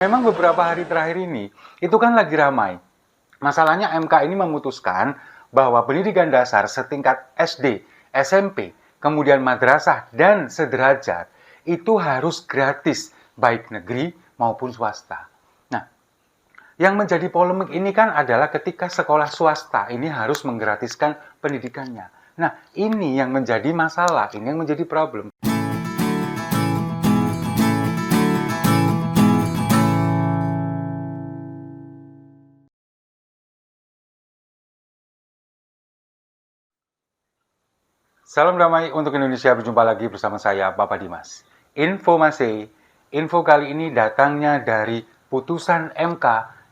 Memang beberapa hari terakhir ini, itu kan lagi ramai. Masalahnya MK ini memutuskan bahwa pendidikan dasar setingkat SD, SMP, kemudian madrasah, dan sederajat itu harus gratis, baik negeri maupun swasta. Nah, yang menjadi polemik ini kan adalah ketika sekolah swasta ini harus menggratiskan pendidikannya. Nah, ini yang menjadi masalah, ini yang menjadi problem. Salam damai untuk Indonesia, berjumpa lagi bersama saya, Bapak Dimas. Info kali ini datangnya dari putusan MK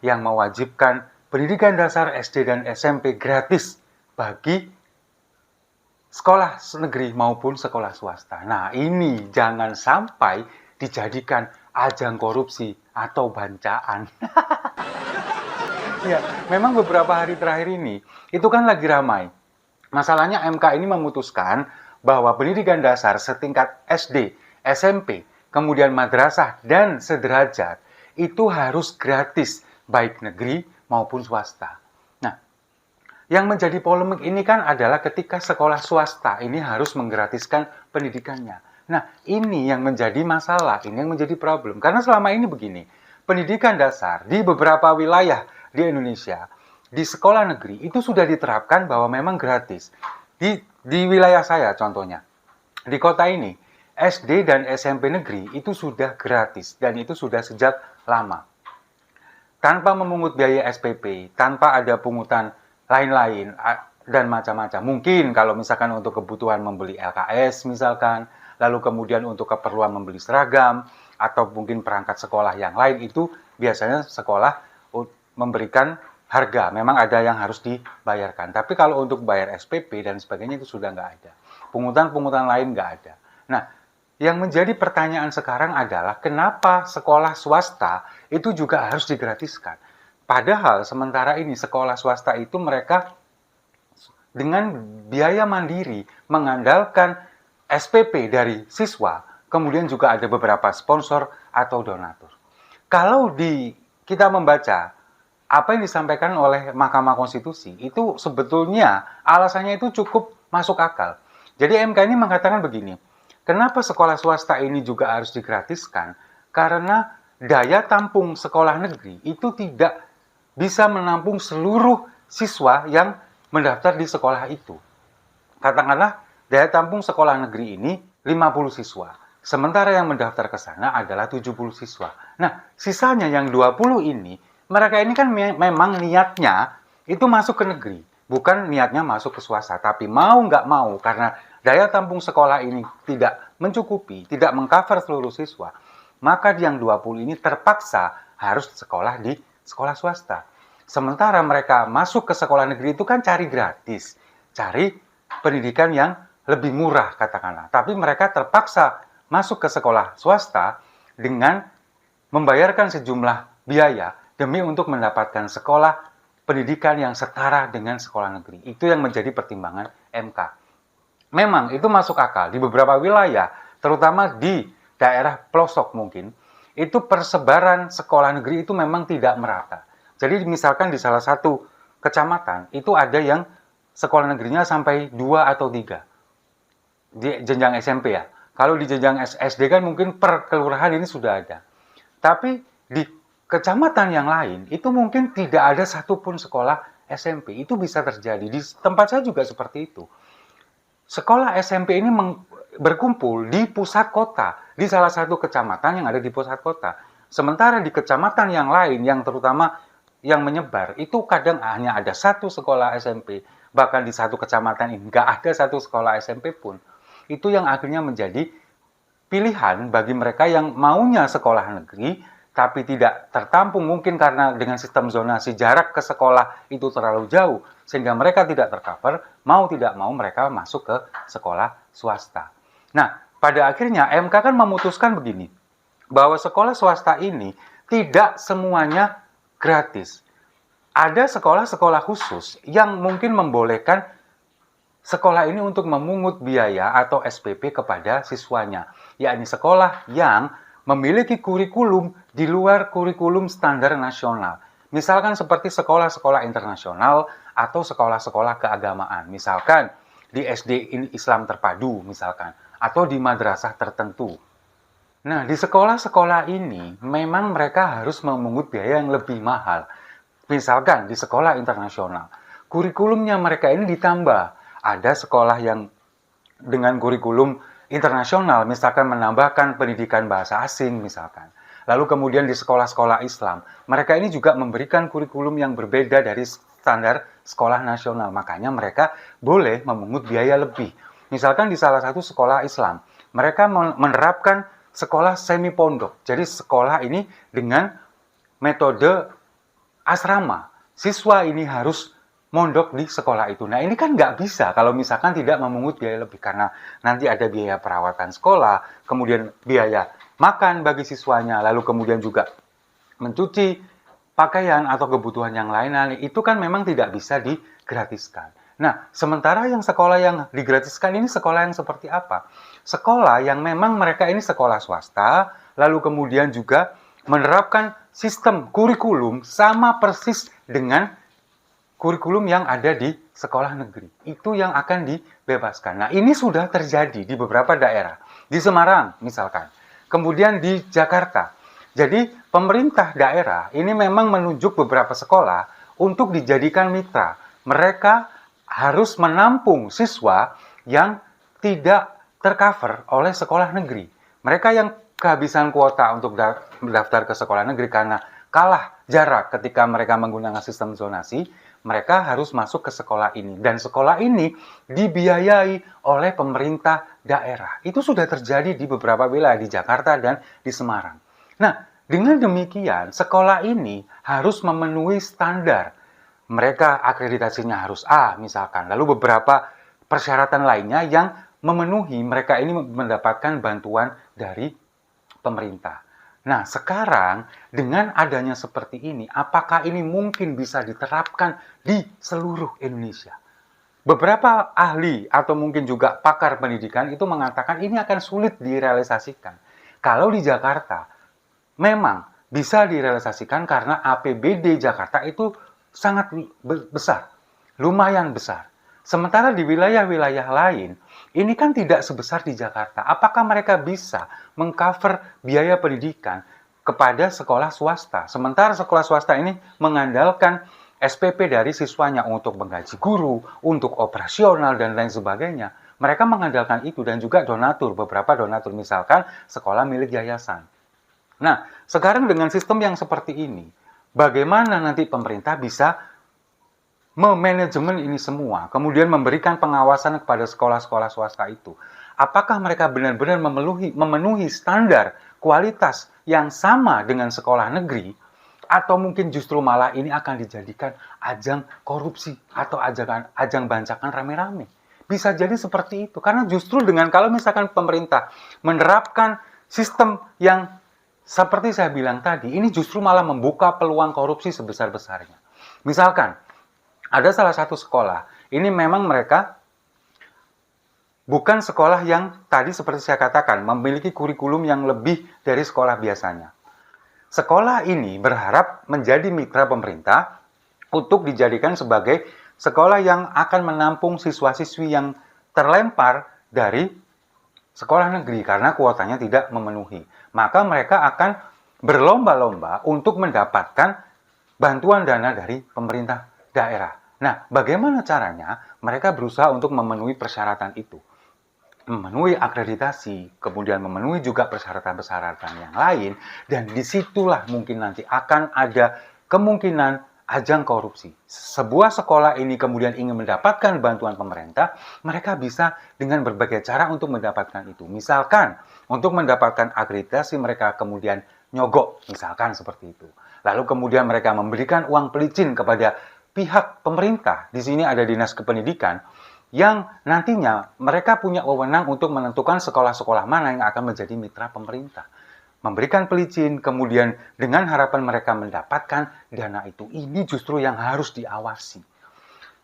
yang mewajibkan pendidikan dasar SD dan SMP gratis bagi sekolah negeri maupun sekolah swasta. Nah, ini jangan sampai dijadikan ajang korupsi atau bancaan. Ya, memang beberapa hari terakhir ini, itu kan lagi ramai. Masalahnya MK ini memutuskan bahwa pendidikan dasar setingkat SD, SMP, kemudian madrasah, dan sederajat itu harus gratis, baik negeri maupun swasta. Nah, yang menjadi polemik ini kan adalah ketika sekolah swasta ini harus menggratiskan pendidikannya. Nah, ini yang menjadi masalah, ini yang menjadi problem. Karena selama ini begini, pendidikan dasar di beberapa wilayah di Indonesia, di sekolah negeri itu sudah diterapkan bahwa memang gratis. Di wilayah saya contohnya, di kota ini, SD dan SMP negeri itu sudah gratis dan itu sudah sejak lama. Tanpa memungut biaya SPP, tanpa ada pungutan lain-lain dan macam-macam. Mungkin kalau misalkan untuk kebutuhan membeli LKS misalkan, lalu kemudian untuk keperluan membeli seragam, atau mungkin perangkat sekolah yang lain, itu biasanya sekolah memberikan harga, memang ada yang harus dibayarkan. Tapi kalau untuk bayar SPP dan sebagainya itu sudah nggak ada. Pungutan-pungutan lain nggak ada. Nah, yang menjadi pertanyaan sekarang adalah kenapa sekolah swasta itu juga harus digratiskan. Padahal sementara ini sekolah swasta itu mereka dengan biaya mandiri mengandalkan SPP dari siswa, kemudian juga ada beberapa sponsor atau donatur. Kalau kita membaca apa yang disampaikan oleh Mahkamah Konstitusi, itu sebetulnya alasannya itu cukup masuk akal. Jadi MK ini mengatakan begini, kenapa sekolah swasta ini juga harus digratiskan? Karena daya tampung sekolah negeri itu tidak bisa menampung seluruh siswa yang mendaftar di sekolah itu. Katakanlah daya tampung sekolah negeri ini 50 siswa. Sementara yang mendaftar ke sana adalah 70 siswa. Nah, sisanya yang 20 ini, mereka ini kan memang niatnya itu masuk ke negeri, bukan niatnya masuk ke swasta. Tapi mau nggak mau, karena daya tampung sekolah ini tidak mencukupi, tidak mengcover seluruh siswa, maka yang 20 ini terpaksa harus sekolah di sekolah swasta. Sementara mereka masuk ke sekolah negeri itu kan cari gratis, cari pendidikan yang lebih murah katakanlah. Tapi mereka terpaksa masuk ke sekolah swasta dengan membayarkan sejumlah biaya demi untuk mendapatkan sekolah pendidikan yang setara dengan sekolah negeri. Itu yang menjadi pertimbangan MK. Memang itu masuk akal di beberapa wilayah, terutama di daerah pelosok mungkin, itu persebaran sekolah negeri itu memang tidak merata. Jadi misalkan di salah satu kecamatan, itu ada yang sekolah negerinya sampai 2 atau 3. Di jenjang SMP ya. Kalau di jenjang SD kan mungkin per kelurahan ini sudah ada. Tapi di kecamatan yang lain, itu mungkin tidak ada satupun sekolah SMP. Itu bisa terjadi. Di tempat saya juga seperti itu. Sekolah SMP ini berkumpul di pusat kota, di salah satu kecamatan yang ada di pusat kota. Sementara di kecamatan yang lain, yang terutama yang menyebar, itu kadang hanya ada satu sekolah SMP. Bahkan di satu kecamatan ini nggak ada satu sekolah SMP pun. Itu yang akhirnya menjadi pilihan bagi mereka yang maunya sekolah negeri, tapi tidak tertampung mungkin karena dengan sistem zonasi jarak ke sekolah itu terlalu jauh, sehingga mereka tidak tercover, mau tidak mau mereka masuk ke sekolah swasta. Nah, pada akhirnya MK kan memutuskan begini, bahwa sekolah swasta ini tidak semuanya gratis. Ada sekolah-sekolah khusus yang mungkin membolehkan sekolah ini untuk memungut biaya atau SPP kepada siswanya, yakni sekolah yang memiliki kurikulum di luar kurikulum standar nasional. Misalkan seperti sekolah-sekolah internasional atau sekolah-sekolah keagamaan. Misalkan di SD Islam terpadu misalkan, atau di madrasah tertentu. Nah, di sekolah-sekolah ini memang mereka harus memungut biaya yang lebih mahal. Misalkan di sekolah internasional, kurikulumnya mereka ini ditambah. Ada sekolah yang dengan kurikulum internasional, misalkan menambahkan pendidikan bahasa asing misalkan. Lalu kemudian di sekolah-sekolah Islam, mereka ini juga memberikan kurikulum yang berbeda dari standar sekolah nasional. Makanya mereka boleh memungut biaya lebih. Misalkan di salah satu sekolah Islam, mereka menerapkan sekolah semi pondok. Jadi sekolah ini dengan metode asrama. Siswa ini harus mondok di sekolah itu. Nah, ini kan nggak bisa kalau misalkan tidak memungut biaya lebih. Karena nanti ada biaya perawatan sekolah, kemudian biaya makan bagi siswanya, lalu kemudian juga mencuci pakaian atau kebutuhan yang lain-lain. Itu kan memang tidak bisa digratiskan. Nah, sementara yang sekolah yang digratiskan ini sekolah yang seperti apa? Sekolah yang memang mereka ini sekolah swasta, lalu kemudian juga menerapkan sistem kurikulum sama persis dengan kurikulum yang ada di sekolah negeri. Itu yang akan dibebaskan. Nah, ini sudah terjadi di beberapa daerah. Di Semarang misalkan. Kemudian di Jakarta. Jadi, pemerintah daerah ini memang menunjuk beberapa sekolah untuk dijadikan mitra. Mereka harus menampung siswa yang tidak tercover oleh sekolah negeri. Mereka yang kehabisan kuota untuk mendaftar ke sekolah negeri karena kalah jarak ketika mereka menggunakan sistem zonasi, mereka harus masuk ke sekolah ini. Dan sekolah ini dibiayai oleh pemerintah daerah. Itu sudah terjadi di beberapa wilayah di Jakarta dan di Semarang. Nah, dengan demikian, sekolah ini harus memenuhi standar. Mereka akreditasinya harus A misalkan. Lalu beberapa persyaratan lainnya yang memenuhi mereka ini mendapatkan bantuan dari pemerintah. Nah, sekarang dengan adanya seperti ini, apakah ini mungkin bisa diterapkan di seluruh Indonesia? Beberapa ahli atau mungkin juga pakar pendidikan itu mengatakan ini akan sulit direalisasikan. Kalau di Jakarta, memang bisa direalisasikan karena APBD Jakarta itu sangat besar, lumayan besar. Sementara di wilayah-wilayah lain, ini kan tidak sebesar di Jakarta. Apakah mereka bisa mengcover biaya pendidikan kepada sekolah swasta? Sementara sekolah swasta ini mengandalkan SPP dari siswanya untuk menggaji guru, untuk operasional, dan lain sebagainya. Mereka mengandalkan itu dan juga donatur, beberapa donatur misalkan sekolah milik yayasan. Nah, sekarang dengan sistem yang seperti ini, bagaimana nanti pemerintah bisa memanajemen ini semua, kemudian memberikan pengawasan kepada sekolah-sekolah swasta itu? Apakah mereka benar-benar memenuhi standar kualitas yang sama dengan sekolah negeri, atau mungkin justru malah ini akan dijadikan ajang korupsi atau ajang bancakan rame-rame? Bisa jadi seperti itu, karena justru dengan kalau misalkan pemerintah menerapkan sistem yang seperti saya bilang tadi, ini justru malah membuka peluang korupsi sebesar-besarnya. Misalkan, ada salah satu sekolah, ini memang mereka bukan sekolah yang tadi seperti saya katakan, memiliki kurikulum yang lebih dari sekolah biasanya. Sekolah ini berharap menjadi mitra pemerintah untuk dijadikan sebagai sekolah yang akan menampung siswa-siswi yang terlempar dari sekolah negeri karena kuotanya tidak memenuhi. Maka mereka akan berlomba-lomba untuk mendapatkan bantuan dana dari pemerintah daerah. Nah, bagaimana caranya? Mereka berusaha untuk memenuhi persyaratan itu. Memenuhi akreditasi, kemudian memenuhi juga persyaratan-persyaratan yang lain, dan disitulah mungkin nanti akan ada kemungkinan ajang korupsi. Sebuah sekolah ini kemudian ingin mendapatkan bantuan pemerintah, mereka bisa dengan berbagai cara untuk mendapatkan itu. Misalkan, untuk mendapatkan akreditasi mereka kemudian nyogok, misalkan seperti itu. Lalu kemudian mereka memberikan uang pelicin kepada pihak pemerintah. Di sini ada Dinas Kependidikan, yang nantinya mereka punya wewenang untuk menentukan sekolah-sekolah mana yang akan menjadi mitra pemerintah. Memberikan pelicin, kemudian dengan harapan mereka mendapatkan dana itu. Ini justru yang harus diawasi.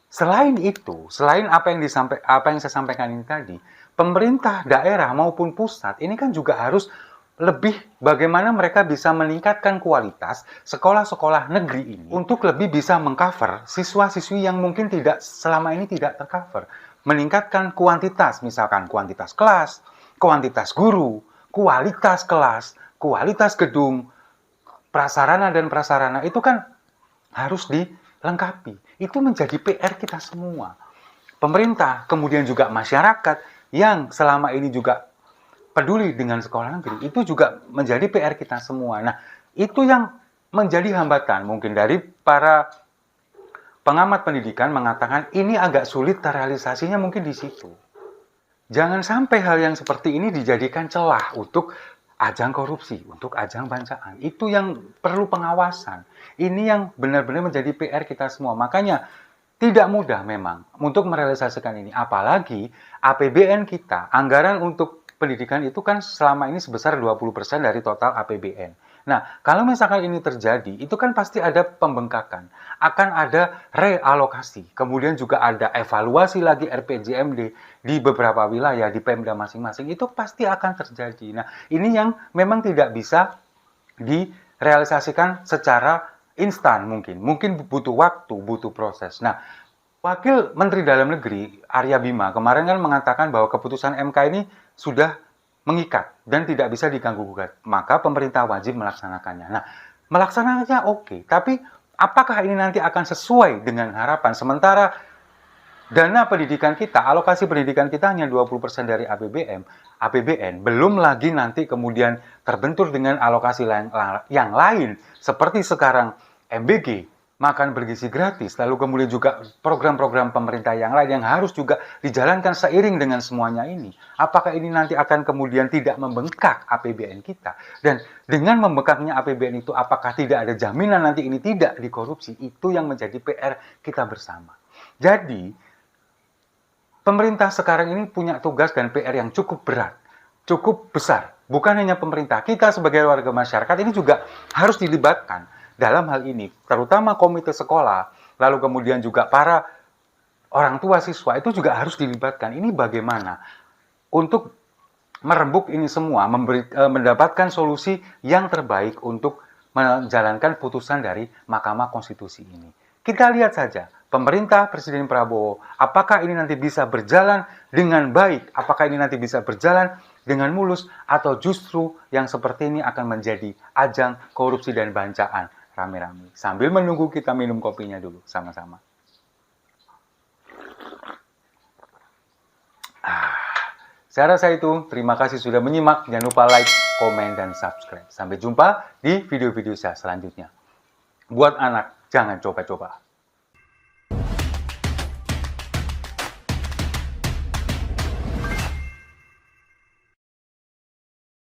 Selain itu, selain apa yang saya sampaikan ini tadi, pemerintah daerah maupun pusat ini kan juga harus lebih bagaimana mereka bisa meningkatkan kualitas sekolah-sekolah negeri ini untuk lebih bisa mengcover siswa-siswi yang mungkin tidak selama ini tidak tercover. Meningkatkan kuantitas, misalkan kuantitas kelas, kuantitas guru, kualitas kelas, kualitas gedung, prasarana dan prasarana itu kan harus dilengkapi. Itu menjadi PR kita semua. Pemerintah, kemudian juga masyarakat yang selama ini juga peduli dengan sekolah negeri, itu juga menjadi PR kita semua. Nah, itu yang menjadi hambatan mungkin dari para pengamat pendidikan mengatakan ini agak sulit terrealisasinya mungkin di situ. Jangan sampai hal yang seperti ini dijadikan celah untuk ajang korupsi, untuk ajang bancaan. Itu yang perlu pengawasan. Ini yang benar-benar menjadi PR kita semua. Makanya tidak mudah memang untuk merealisasikan ini. Apalagi APBN kita, anggaran untuk pendidikan itu kan selama ini sebesar 20% dari total APBN. Nah, kalau misalkan ini terjadi, itu kan pasti ada pembengkakan. Akan ada realokasi. Kemudian juga ada evaluasi lagi RPJMD di beberapa wilayah, di Pemda masing-masing. Itu pasti akan terjadi. Nah, ini yang memang tidak bisa direalisasikan secara instan mungkin. Mungkin butuh waktu, butuh proses. Nah, Wakil Menteri Dalam Negeri Arya Bima kemarin kan mengatakan bahwa keputusan MK ini sudah mengikat dan tidak bisa diganggu-gugat. Maka pemerintah wajib melaksanakannya. Nah, melaksanakannya oke, tapi apakah ini nanti akan sesuai dengan harapan? Sementara dana pendidikan kita, alokasi pendidikan kita hanya 20% dari APBN, belum lagi nanti kemudian terbentur dengan alokasi yang lain, seperti sekarang MBG, makan bergizi gratis, lalu kemudian juga program-program pemerintah yang lain yang harus juga dijalankan seiring dengan semuanya ini. Apakah ini nanti akan kemudian tidak membengkak APBN kita? Dan dengan membengkaknya APBN itu, apakah tidak ada jaminan nanti ini tidak dikorupsi? Itu yang menjadi PR kita bersama. Jadi, pemerintah sekarang ini punya tugas dan PR yang cukup berat, cukup besar. Bukan hanya pemerintah, kita sebagai warga masyarakat ini juga harus dilibatkan dalam hal ini, terutama komite sekolah, lalu kemudian juga para orang tua siswa itu juga harus dilibatkan. Ini bagaimana untuk merembuk ini semua, mendapatkan solusi yang terbaik untuk menjalankan putusan dari Mahkamah Konstitusi ini. Kita lihat saja, pemerintah Presiden Prabowo, apakah ini nanti bisa berjalan dengan baik, apakah ini nanti bisa berjalan dengan mulus, atau justru yang seperti ini akan menjadi ajang korupsi dan bancaan rame-rame. Sambil menunggu, kita minum kopinya dulu sama-sama. Saya rasa itu. Terima kasih sudah menyimak. Jangan lupa like, komen, dan subscribe. Sampai jumpa di video-video saya selanjutnya. Buat anak, jangan coba-coba.